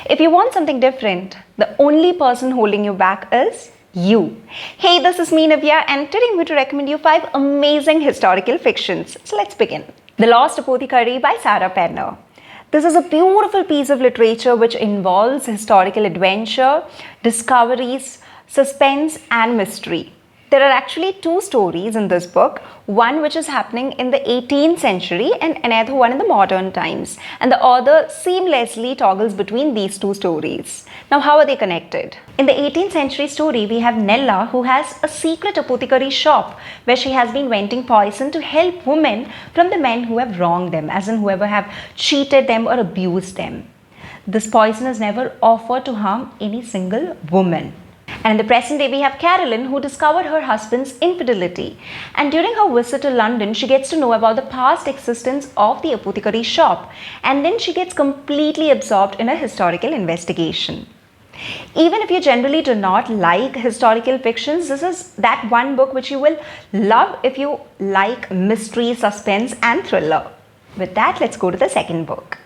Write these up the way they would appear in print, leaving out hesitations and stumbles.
If you want something different, the only person holding you back is you. Hey, this is me, Nivya, and today I'm going to recommend you 5 amazing historical fictions. So let's begin. The Lost Apothecary by Sarah Penner. This is a beautiful piece of literature which involves historical adventure, discoveries, suspense, and mystery. There are actually 2 stories in this book, one which is happening in the 18th century and another one in the modern times. And the author seamlessly toggles between these 2 stories. Now, how are they connected? In the 18th century story, we have Nella, who has a secret apothecary shop where she has been venting poison to help women from the men who have wronged them, as in whoever have cheated them or abused them. This poison is never offered to harm any single woman. And in the present day, we have Carolyn, who discovered her husband's infidelity. And during her visit to London, she gets to know about the past existence of the apothecary shop. And then she gets completely absorbed in a historical investigation. Even if you generally do not like historical fictions, this is that one book which you will love if you like mystery, suspense, and thriller. With that, let's go to the second book.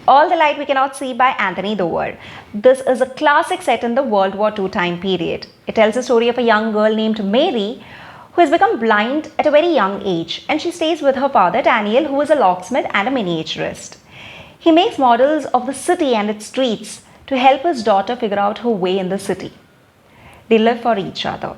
All the Light We Cannot See by Anthony Doerr. This is a classic set in the World War II time period. It tells the story of a young girl named Mary who has become blind at a very young age, and she stays with her father Daniel, who is a locksmith and a miniaturist. He makes models of the city and its streets to help his daughter figure out her way in the city. They live for each other.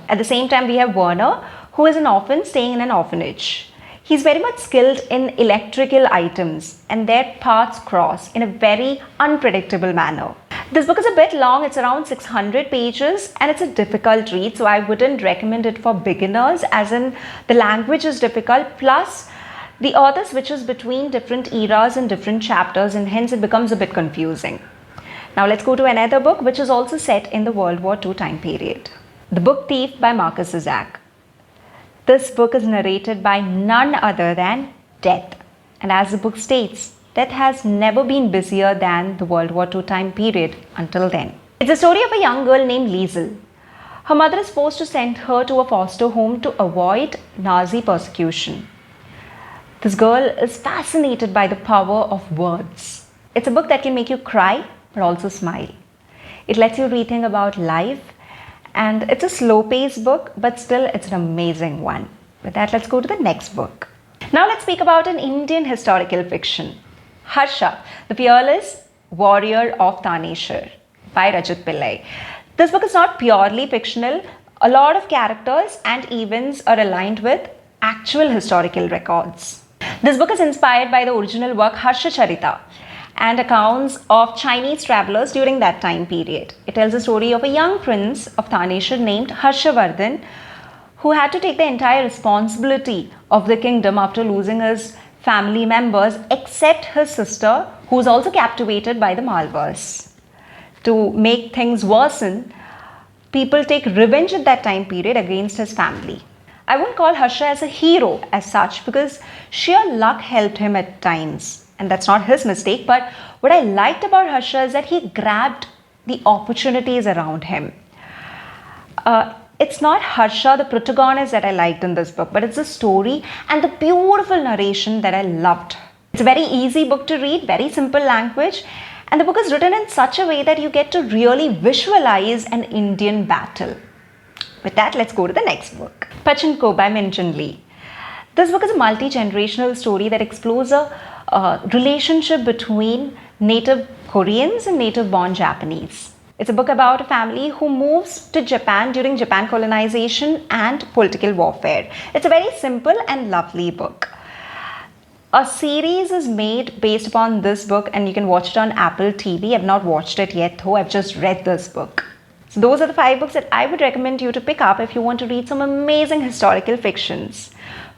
At the same time, we have Werner, who is an orphan staying in an orphanage. He's very much skilled in electrical items, and their paths cross in a very unpredictable manner. This book is a bit long, it's around 600 pages, and it's a difficult read, so I wouldn't recommend it for beginners, as in the language is difficult, plus the author switches between different eras and different chapters, and hence it becomes a bit confusing. Now let's go to another book which is also set in the World War II time period. The Book Thief by Marcus Isaac. This book is narrated by none other than Death. And as the book states, Death has never been busier than the World War II time period until then. It's a story of a young girl named Liesel. Her mother is forced to send her to a foster home to avoid Nazi persecution. This girl is fascinated by the power of words. It's a book that can make you cry but also smile. It lets you rethink about life. And it's a slow-paced book, but still it's an amazing one. With that, let's go to the next book. Now let's speak about an Indian historical fiction. Harsha, the Fearless Warrior of Thaneshwar by Rajat Pillai. This book is not purely fictional. A lot of characters and events are aligned with actual historical records. This book is inspired by the original work Harshavardhan and accounts of Chinese travelers during that time period. It tells the story of a young prince of Thaneshwar named Harshavardhan, who had to take the entire responsibility of the kingdom after losing his family members except his sister, who was also captivated by the Malvas. To make things worsen, people take revenge at that time period against his family. I won't call Harsha as a hero as such, because sheer luck helped him at times. And that's not his mistake, but what I liked about Harsha is that he grabbed the opportunities around him. It's not Harsha, the protagonist, that I liked in this book, but it's the story and the beautiful narration that I loved. It's a very easy book to read, very simple language, and the book is written in such a way that you get to really visualize an Indian battle. With that, let's go to the next book. Pachenko by Minjin Lee. This book is a multi-generational story that explores a relationship between native Koreans and native-born Japanese. It's a book about a family who moves to Japan during Japan colonization and political warfare. It's a very simple and lovely book. A series is made based upon this book, and you can watch it on Apple TV. I've not watched it yet though, I've just read this book. So those are the 5 books that I would recommend you to pick up if you want to read some amazing historical fictions.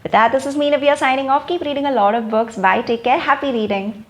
With that, this is me, Nivya, signing off. Keep reading a lot of books. Bye, take care, happy reading.